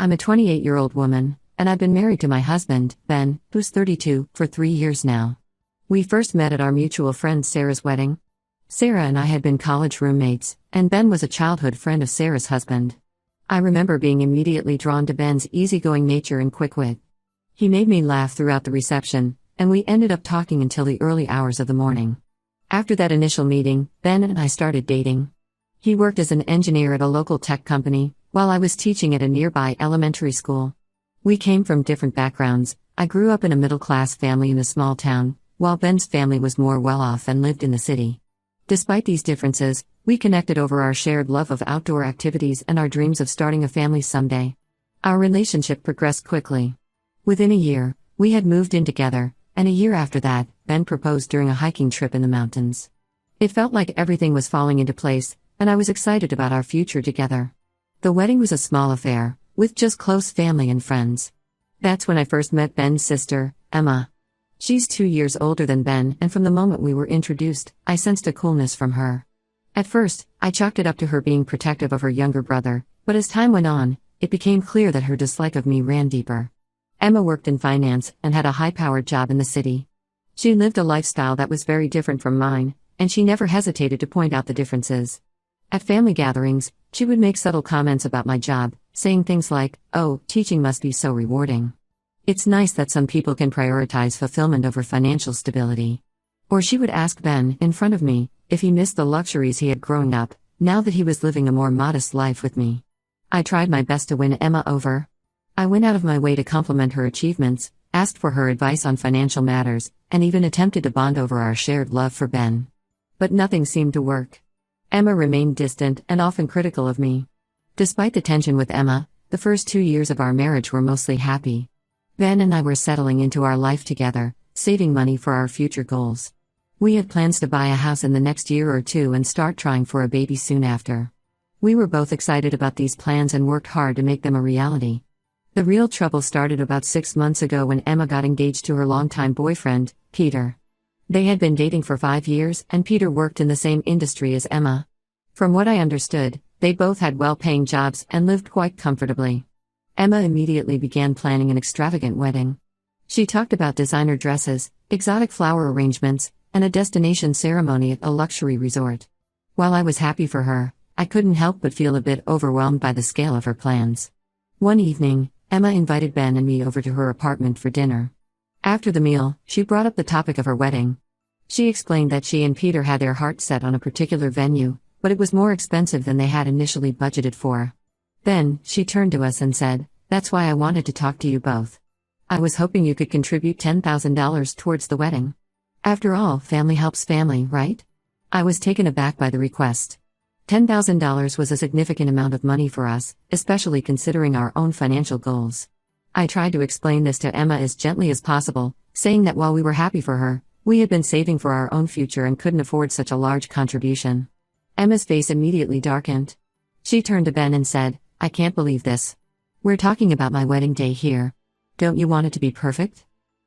I'm a 28-year-old woman, and I've been married to my husband, Ben, who's 32, for 3 years now. We first met at our mutual friend Sarah's wedding. Sarah and I had been college roommates, and Ben was a childhood friend of Sarah's husband. I remember being immediately drawn to Ben's easygoing nature and quick wit. He made me laugh throughout the reception, and we ended up talking until the early hours of the morning. After that initial meeting, Ben and I started dating. He worked as an engineer at a local tech company, while I was teaching at a nearby elementary school. We came from different backgrounds. I grew up in a middle-class family in a small town, while Ben's family was more well-off and lived in the city. Despite these differences, we connected over our shared love of outdoor activities and our dreams of starting a family someday. Our relationship progressed quickly. Within a year, we had moved in together, and a year after that, Ben proposed during a hiking trip in the mountains. It felt like everything was falling into place, and I was excited about our future together. The wedding was a small affair, with just close family and friends. That's when I first met Ben's sister, Emma. She's 2 years older than Ben, and from the moment we were introduced, I sensed a coolness from her. At first, I chalked it up to her being protective of her younger brother, but as time went on, it became clear that her dislike of me ran deeper. Emma worked in finance and had a high-powered job in the city. She lived a lifestyle that was very different from mine, and she never hesitated to point out the differences. At family gatherings, she would make subtle comments about my job, saying things like, "Oh, teaching must be so rewarding. It's nice that some people can prioritize fulfillment over financial stability." Or she would ask Ben, in front of me, if he missed the luxuries he had growing up, now that he was living a more modest life with me. I tried my best to win Emma over. I went out of my way to compliment her achievements, asked for her advice on financial matters, and even attempted to bond over our shared love for Ben. But nothing seemed to work. Emma remained distant and often critical of me. Despite the tension with Emma, the first 2 years of our marriage were mostly happy. Ben and I were settling into our life together, saving money for our future goals. We had plans to buy a house in the next year or two and start trying for a baby soon after. We were both excited about these plans and worked hard to make them a reality. The real trouble started about 6 months ago when Emma got engaged to her longtime boyfriend, Peter. They had been dating for 5 years, and Peter worked in the same industry as Emma. From what I understood, they both had well-paying jobs and lived quite comfortably. Emma immediately began planning an extravagant wedding. She talked about designer dresses, exotic flower arrangements, and a destination ceremony at a luxury resort. While I was happy for her, I couldn't help but feel a bit overwhelmed by the scale of her plans. One evening, Emma invited Ben and me over to her apartment for dinner. After the meal, she brought up the topic of her wedding. She explained that she and Peter had their hearts set on a particular venue, but it was more expensive than they had initially budgeted for. Then, she turned to us and said, "That's why I wanted to talk to you both. I was hoping you could contribute $10,000 towards the wedding. After all, family helps family, right?" I was taken aback by the request. $10,000 was a significant amount of money for us, especially considering our own financial goals. I tried to explain this to Emma as gently as possible, saying that while we were happy for her, we had been saving for our own future and couldn't afford such a large contribution. Emma's face immediately darkened. She turned to Ben and said, "I can't believe this. We're talking about my wedding day here. Don't you want it to be perfect?"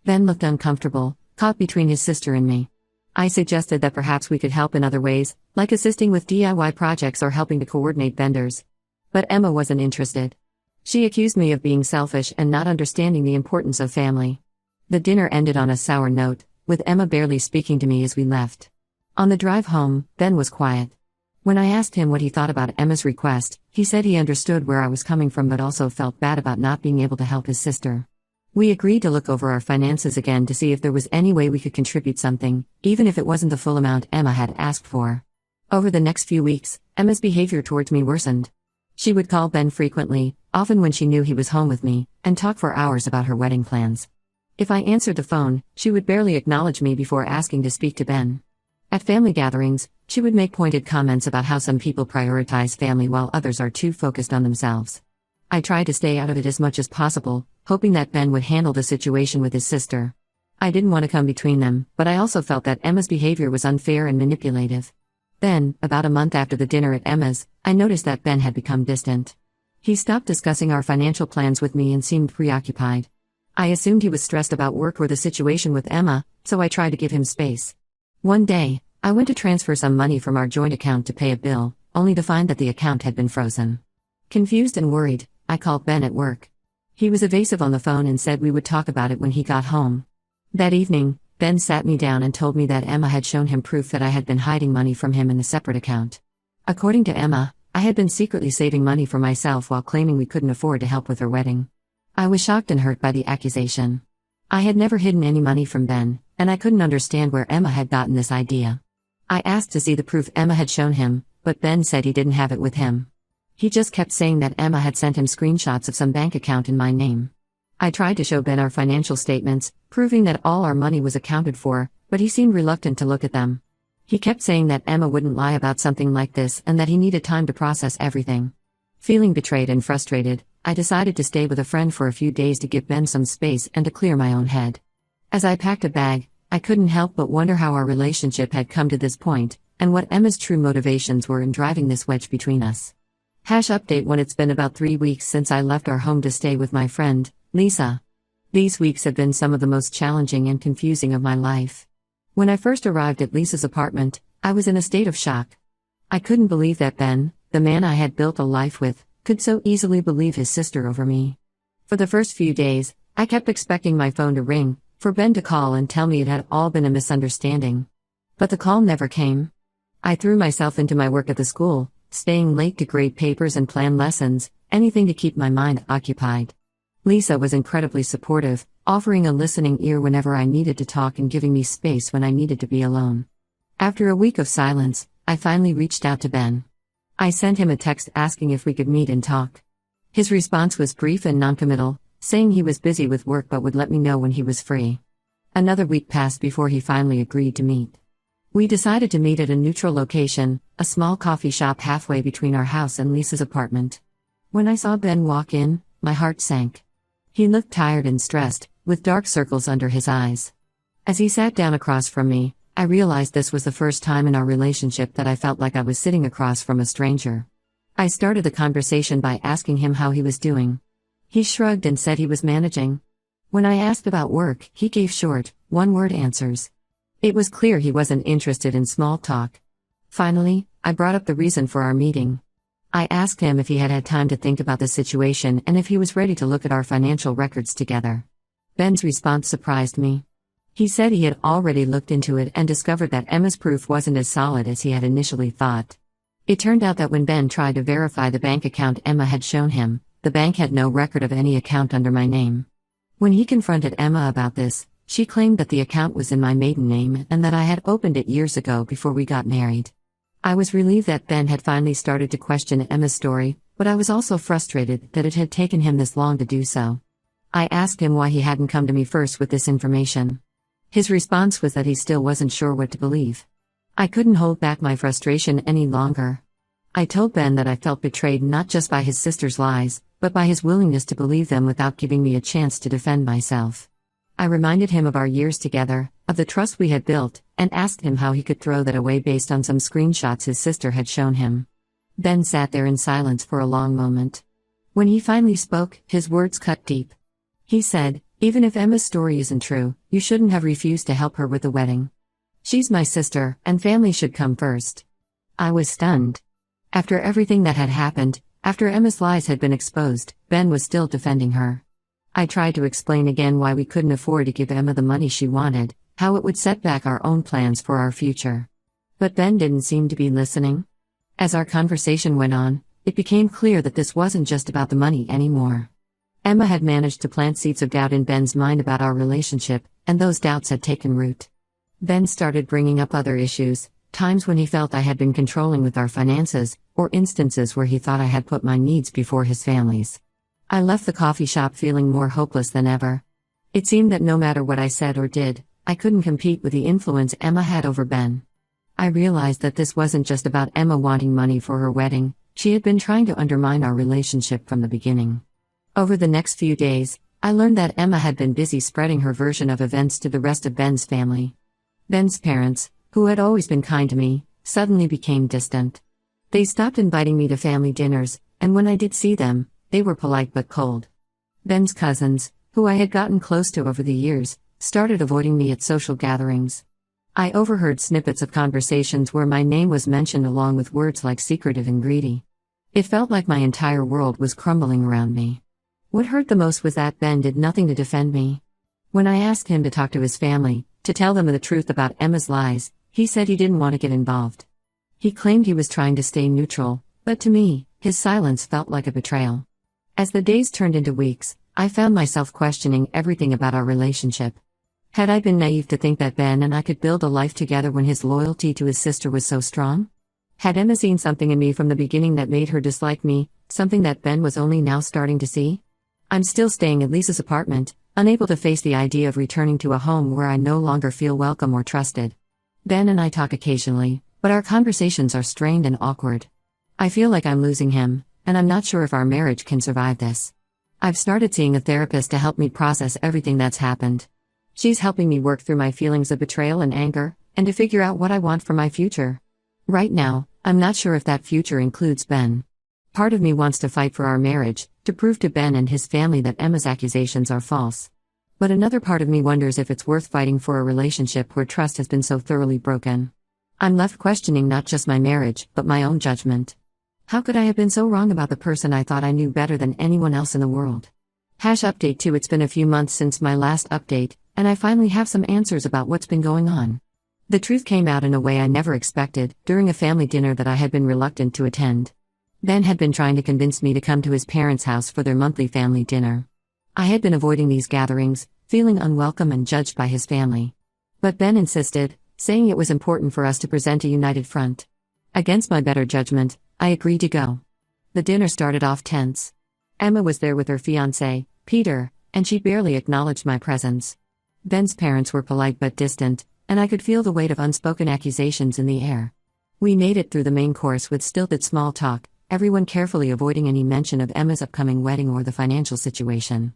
Ben looked uncomfortable, caught between his sister and me. I suggested that perhaps we could help in other ways, like assisting with DIY projects or helping to coordinate vendors. But Emma wasn't interested. She accused me of being selfish and not understanding the importance of family. The dinner ended on a sour note, with Emma barely speaking to me as we left. On the drive home, Ben was quiet. When I asked him what he thought about Emma's request, he said he understood where I was coming from but also felt bad about not being able to help his sister. We agreed to look over our finances again to see if there was any way we could contribute something, even if it wasn't the full amount Emma had asked for. Over the next few weeks, Emma's behavior towards me worsened. She would call Ben frequently, often when she knew he was home with me, and talk for hours about her wedding plans. If I answered the phone, she would barely acknowledge me before asking to speak to Ben. At family gatherings, she would make pointed comments about how some people prioritize family while others are too focused on themselves. I tried to stay out of it as much as possible, hoping that Ben would handle the situation with his sister. I didn't want to come between them, but I also felt that Emma's behavior was unfair and manipulative. Then, about a month after the dinner at Emma's, I noticed that Ben had become distant. He stopped discussing our financial plans with me and seemed preoccupied. I assumed he was stressed about work or the situation with Emma, so I tried to give him space. One day, I went to transfer some money from our joint account to pay a bill, only to find that the account had been frozen. Confused and worried, I called Ben at work. He was evasive on the phone and said we would talk about it when he got home. That evening, Ben sat me down and told me that Emma had shown him proof that I had been hiding money from him in a separate account. According to Emma, I had been secretly saving money for myself while claiming we couldn't afford to help with her wedding. I was shocked and hurt by the accusation. I had never hidden any money from Ben, and I couldn't understand where Emma had gotten this idea. I asked to see the proof Emma had shown him, but Ben said he didn't have it with him. He just kept saying that Emma had sent him screenshots of some bank account in my name. I tried to show Ben our financial statements, proving that all our money was accounted for, but he seemed reluctant to look at them. He kept saying that Emma wouldn't lie about something like this and that he needed time to process everything. Feeling betrayed and frustrated, I decided to stay with a friend for a few days to give Ben some space and to clear my own head. As I packed a bag, I couldn't help but wonder how our relationship had come to this point, and what Emma's true motivations were in driving this wedge between us. Update 1. It's been about 3 weeks since I left our home to stay with my friend, Lisa. These weeks have been some of the most challenging and confusing of my life. When I first arrived at Lisa's apartment, I was in a state of shock. I couldn't believe that Ben, the man I had built a life with, could so easily believe his sister over me. For the first few days, I kept expecting my phone to ring, for Ben to call and tell me it had all been a misunderstanding. But the call never came. I threw myself into my work at the school, staying late to grade papers and plan lessons, anything to keep my mind occupied. Lisa was incredibly supportive, offering a listening ear whenever I needed to talk and giving me space when I needed to be alone. After a week of silence, I finally reached out to Ben. I sent him a text asking if we could meet and talk. His response was brief and noncommittal, saying he was busy with work but would let me know when he was free. Another week passed before he finally agreed to meet. We decided to meet at a neutral location, a small coffee shop halfway between our house and Lisa's apartment. When I saw Ben walk in, my heart sank. He looked tired and stressed, with dark circles under his eyes. As he sat down across from me, I realized this was the first time in our relationship that I felt like I was sitting across from a stranger. I started the conversation by asking him how he was doing. He shrugged and said he was managing. When I asked about work, he gave short, one-word answers. It was clear he wasn't interested in small talk. Finally, I brought up the reason for our meeting. I asked him if he had had time to think about the situation and if he was ready to look at our financial records together. Ben's response surprised me. He said he had already looked into it and discovered that Emma's proof wasn't as solid as he had initially thought. It turned out that when Ben tried to verify the bank account Emma had shown him, the bank had no record of any account under my name. When he confronted Emma about this, she claimed that the account was in my maiden name and that I had opened it years ago before we got married. I was relieved that Ben had finally started to question Emma's story, but I was also frustrated that it had taken him this long to do so. I asked him why he hadn't come to me first with this information. His response was that he still wasn't sure what to believe. I couldn't hold back my frustration any longer. I told Ben that I felt betrayed not just by his sister's lies, but by his willingness to believe them without giving me a chance to defend myself. I reminded him of our years together, of the trust we had built, and asked him how he could throw that away based on some screenshots his sister had shown him. Ben sat there in silence for a long moment. When he finally spoke, his words cut deep. He said, "Even if Emma's story isn't true, you shouldn't have refused to help her with the wedding. She's my sister, and family should come first." I was stunned. After everything that had happened, after Emma's lies had been exposed, Ben was still defending her. I tried to explain again why we couldn't afford to give Emma the money she wanted, how it would set back our own plans for our future. But Ben didn't seem to be listening. As our conversation went on, it became clear that this wasn't just about the money anymore. Emma had managed to plant seeds of doubt in Ben's mind about our relationship, and those doubts had taken root. Ben started bringing up other issues, times when he felt I had been controlling with our finances, or instances where he thought I had put my needs before his family's. I left the coffee shop feeling more hopeless than ever. It seemed that no matter what I said or did, I couldn't compete with the influence Emma had over Ben. I realized that this wasn't just about Emma wanting money for her wedding, she had been trying to undermine our relationship from the beginning. Over the next few days, I learned that Emma had been busy spreading her version of events to the rest of Ben's family. Ben's parents, who had always been kind to me, suddenly became distant. They stopped inviting me to family dinners, and when I did see them, they were polite but cold. Ben's cousins, who I had gotten close to over the years, started avoiding me at social gatherings. I overheard snippets of conversations where my name was mentioned along with words like secretive and greedy. It felt like my entire world was crumbling around me. What hurt the most was that Ben did nothing to defend me. When I asked him to talk to his family, to tell them the truth about Emma's lies, he said he didn't want to get involved. He claimed he was trying to stay neutral, but to me, his silence felt like a betrayal. As the days turned into weeks, I found myself questioning everything about our relationship. Had I been naive to think that Ben and I could build a life together when his loyalty to his sister was so strong? Had Emma seen something in me from the beginning that made her dislike me, something that Ben was only now starting to see? I'm still staying at Lisa's apartment, unable to face the idea of returning to a home where I no longer feel welcome or trusted. Ben and I talk occasionally, but our conversations are strained and awkward. I feel like I'm losing him, and I'm not sure if our marriage can survive this. I've started seeing a therapist to help me process everything that's happened. She's helping me work through my feelings of betrayal and anger, and to figure out what I want for my future. Right now, I'm not sure if that future includes Ben. Part of me wants to fight for our marriage, to prove to Ben and his family that Emma's accusations are false. But another part of me wonders if it's worth fighting for a relationship where trust has been so thoroughly broken. I'm left questioning not just my marriage, but my own judgment. How could I have been so wrong about the person I thought I knew better than anyone else in the world? Update 2. It's been a few months since my last update, and I finally have some answers about what's been going on. The truth came out in a way I never expected, during a family dinner that I had been reluctant to attend. Ben had been trying to convince me to come to his parents' house for their monthly family dinner. I had been avoiding these gatherings, feeling unwelcome and judged by his family. But Ben insisted, saying it was important for us to present a united front. Against my better judgment, I agreed to go. The dinner started off tense. Emma was there with her fiancé, Peter, and she barely acknowledged my presence. Ben's parents were polite but distant, and I could feel the weight of unspoken accusations in the air. We made it through the main course with stilted small talk, everyone carefully avoiding any mention of Emma's upcoming wedding or the financial situation.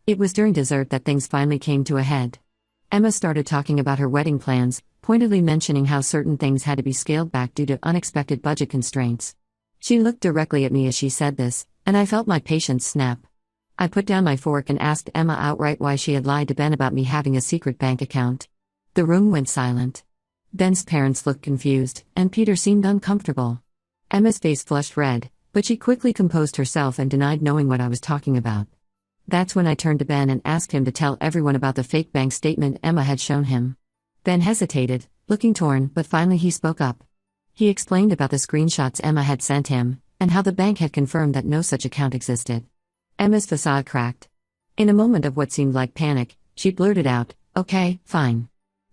It was during dessert that things finally came to a head. Emma started talking about her wedding plans, pointedly mentioning how certain things had to be scaled back due to unexpected budget constraints. She looked directly at me as she said this, and I felt my patience snap. I put down my fork and asked Emma outright why she had lied to Ben about me having a secret bank account. The room went silent. Ben's parents looked confused, and Peter seemed uncomfortable. Emma's face flushed red, but she quickly composed herself and denied knowing what I was talking about. That's when I turned to Ben and asked him to tell everyone about the fake bank statement Emma had shown him. Ben hesitated, looking torn, but finally he spoke up. He explained about the screenshots Emma had sent him, and how the bank had confirmed that no such account existed. Emma's facade cracked. In a moment of what seemed like panic, she blurted out, "Okay, fine.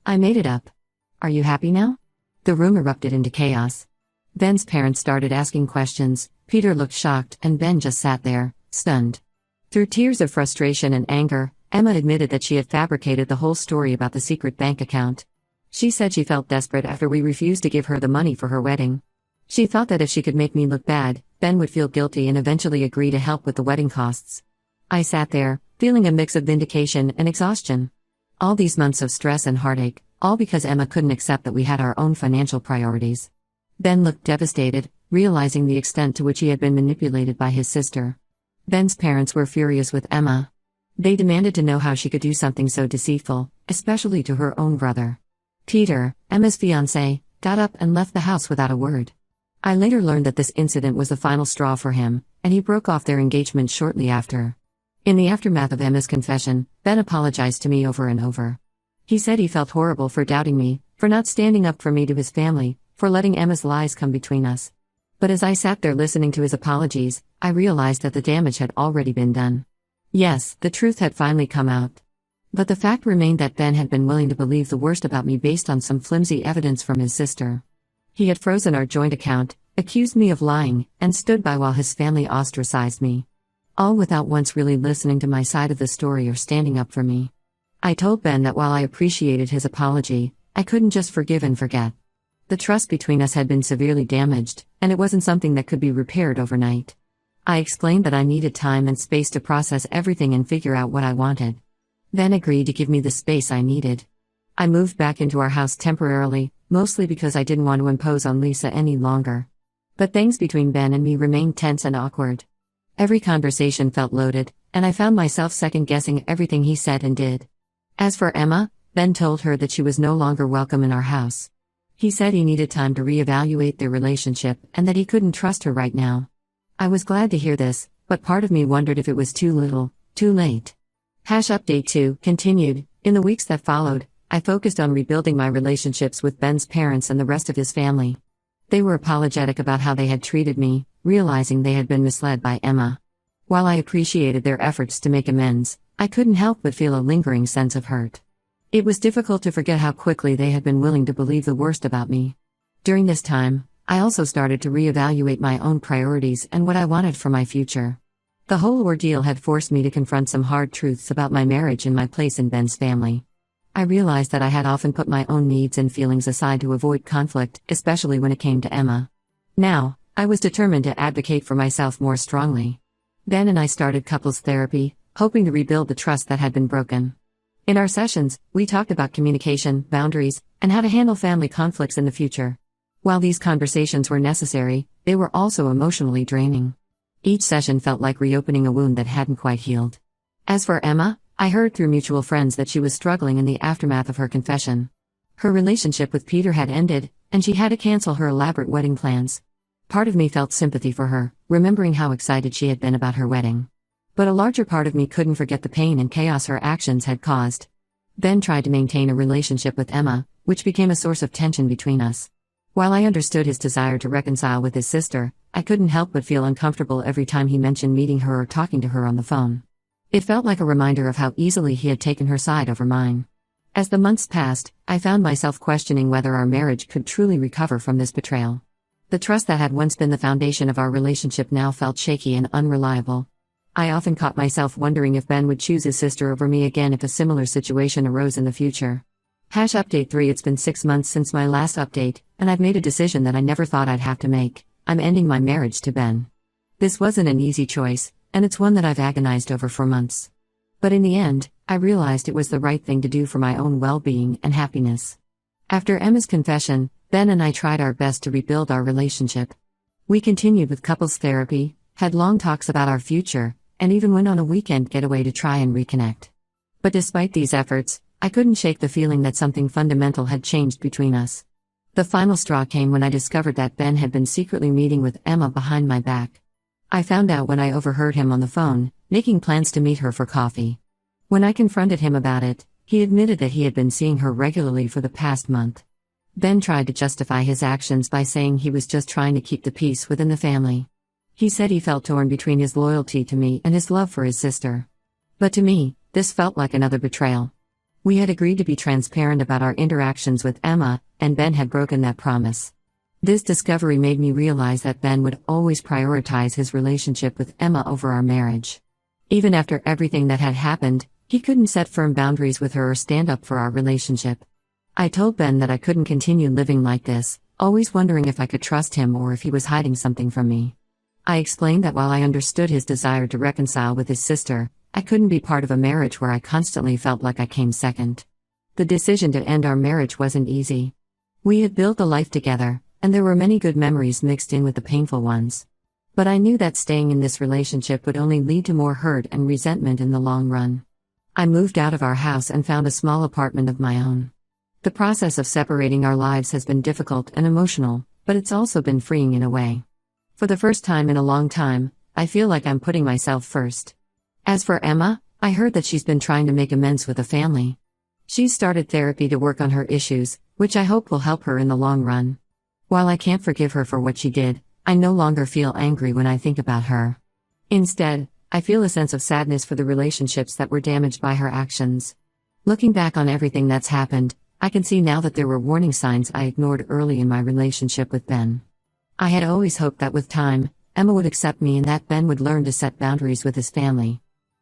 I made it up. Are you happy now?" The room erupted into chaos. Ben's parents started asking questions, Peter looked shocked, and Ben just sat there, stunned. Through tears of frustration and anger, Emma admitted that she had fabricated the whole story about the secret bank account. She said she felt desperate after we refused to give her the money for her wedding. She thought that if she could make me look bad, Ben would feel guilty and eventually agree to help with the wedding costs. I sat there, feeling a mix of vindication and exhaustion. All these months of stress and heartache, all because Emma couldn't accept that we had our own financial priorities. Ben looked devastated, realizing the extent to which he had been manipulated by his sister. Ben's parents were furious with Emma. They demanded to know how she could do something so deceitful, especially to her own brother. Peter, Emma's fiancé, got up and left the house without a word. I later learned that this incident was the final straw for him, and he broke off their engagement shortly after. In the aftermath of Emma's confession, Ben apologized to me over and over. He said he felt horrible for doubting me, for not standing up for me to his family, for letting Emma's lies come between us. But as I sat there listening to his apologies, I realized that the damage had already been done. Yes, the truth had finally come out. But the fact remained that Ben had been willing to believe the worst about me based on some flimsy evidence from his sister. He had frozen our joint account, accused me of lying, and stood by while his family ostracized me. All without once really listening to my side of the story or standing up for me. I told Ben that while I appreciated his apology, I couldn't just forgive and forget. The trust between us had been severely damaged, and it wasn't something that could be repaired overnight. I explained that I needed time and space to process everything and figure out what I wanted. Ben agreed to give me the space I needed. I moved back into our house temporarily, mostly because I didn't want to impose on Lisa any longer. But things between Ben and me remained tense and awkward. Every conversation felt loaded, and I found myself second-guessing everything he said and did. As for Emma, Ben told her that she was no longer welcome in our house. He said he needed time to reevaluate their relationship and that he couldn't trust her right now. I was glad to hear this, but part of me wondered if it was too little, too late. Update 2 continued. In the weeks that followed, I focused on rebuilding my relationships with Ben's parents and the rest of his family. They were apologetic about how they had treated me, realizing they had been misled by Emma. While I appreciated their efforts to make amends, I couldn't help but feel a lingering sense of hurt. It was difficult to forget how quickly they had been willing to believe the worst about me. During this time, I also started to reevaluate my own priorities and what I wanted for my future. The whole ordeal had forced me to confront some hard truths about my marriage and my place in Ben's family. I realized that I had often put my own needs and feelings aside to avoid conflict, especially when it came to Emma. Now, I was determined to advocate for myself more strongly. Ben and I started couples therapy, hoping to rebuild the trust that had been broken. In our sessions, we talked about communication, boundaries, and how to handle family conflicts in the future. While these conversations were necessary, they were also emotionally draining. Each session felt like reopening a wound that hadn't quite healed. As for Emma, I heard through mutual friends that she was struggling in the aftermath of her confession. Her relationship with Peter had ended, and she had to cancel her elaborate wedding plans. Part of me felt sympathy for her, remembering how excited she had been about her wedding. But a larger part of me couldn't forget the pain and chaos her actions had caused. Ben tried to maintain a relationship with Emma, which became a source of tension between us. While I understood his desire to reconcile with his sister, I couldn't help but feel uncomfortable every time he mentioned meeting her or talking to her on the phone. It felt like a reminder of how easily he had taken her side over mine. As the months passed, I found myself questioning whether our marriage could truly recover from this betrayal. The trust that had once been the foundation of our relationship now felt shaky and unreliable. I often caught myself wondering if Ben would choose his sister over me again if a similar situation arose in the future. Update 3 It's been 6 months since my last update, and I've made a decision that I never thought I'd have to make. I'm ending my marriage to Ben. This wasn't an easy choice, and it's one that I've agonized over for months. But in the end, I realized it was the right thing to do for my own well-being and happiness. After Emma's confession, Ben and I tried our best to rebuild our relationship. We continued with couples therapy, had long talks about our future, and even went on a weekend getaway to try and reconnect. But despite these efforts, I couldn't shake the feeling that something fundamental had changed between us. The final straw came when I discovered that Ben had been secretly meeting with Emma behind my back. I found out when I overheard him on the phone, making plans to meet her for coffee. When I confronted him about it, he admitted that he had been seeing her regularly for the past month. Ben tried to justify his actions by saying he was just trying to keep the peace within the family. He said he felt torn between his loyalty to me and his love for his sister. But to me, this felt like another betrayal. We had agreed to be transparent about our interactions with Emma, and Ben had broken that promise. This discovery made me realize that Ben would always prioritize his relationship with Emma over our marriage. Even after everything that had happened, he couldn't set firm boundaries with her or stand up for our relationship. I told Ben that I couldn't continue living like this, always wondering if I could trust him or if he was hiding something from me. I explained that while I understood his desire to reconcile with his sister, I couldn't be part of a marriage where I constantly felt like I came second. The decision to end our marriage wasn't easy. We had built a life together, and there were many good memories mixed in with the painful ones. But I knew that staying in this relationship would only lead to more hurt and resentment in the long run. I moved out of our house and found a small apartment of my own. The process of separating our lives has been difficult and emotional, but it's also been freeing in a way. For the first time in a long time, I feel like I'm putting myself first. As for Emma, I heard that she's been trying to make amends with the family. She's started therapy to work on her issues, which I hope will help her in the long run. While I can't forgive her for what she did, I no longer feel angry when I think about her. Instead, I feel a sense of sadness for the relationships that were damaged by her actions. Looking back on everything that's happened, I can see now that there were warning signs I ignored early in my relationship with Ben. I had always hoped that with time, Emma would accept me and that Ben would learn to set boundaries with his family.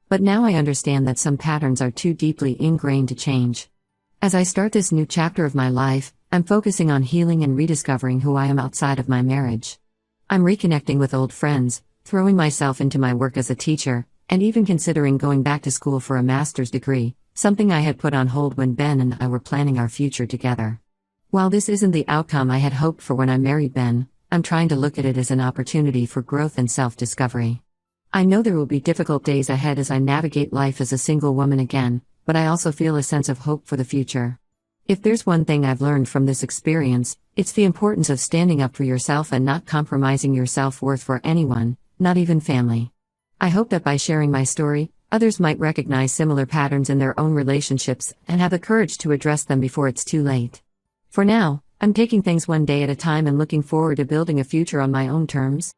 But now I understand that some patterns are too deeply ingrained to change. As I start this new chapter of my life, I'm focusing on healing and rediscovering who I am outside of my marriage. I'm reconnecting with old friends, throwing myself into my work as a teacher, and even considering going back to school for a master's degree, something I had put on hold when Ben and I were planning our future together. While this isn't the outcome I had hoped for when I married Ben, I'm trying to look at it as an opportunity for growth and self-discovery. I know there will be difficult days ahead as I navigate life as a single woman again, but I also feel a sense of hope for the future. If there's one thing I've learned from this experience, it's the importance of standing up for yourself and not compromising your self-worth for anyone, not even family. I hope that by sharing my story, others might recognize similar patterns in their own relationships and have the courage to address them before it's too late. For now, I'm taking things one day at a time and looking forward to building a future on my own terms.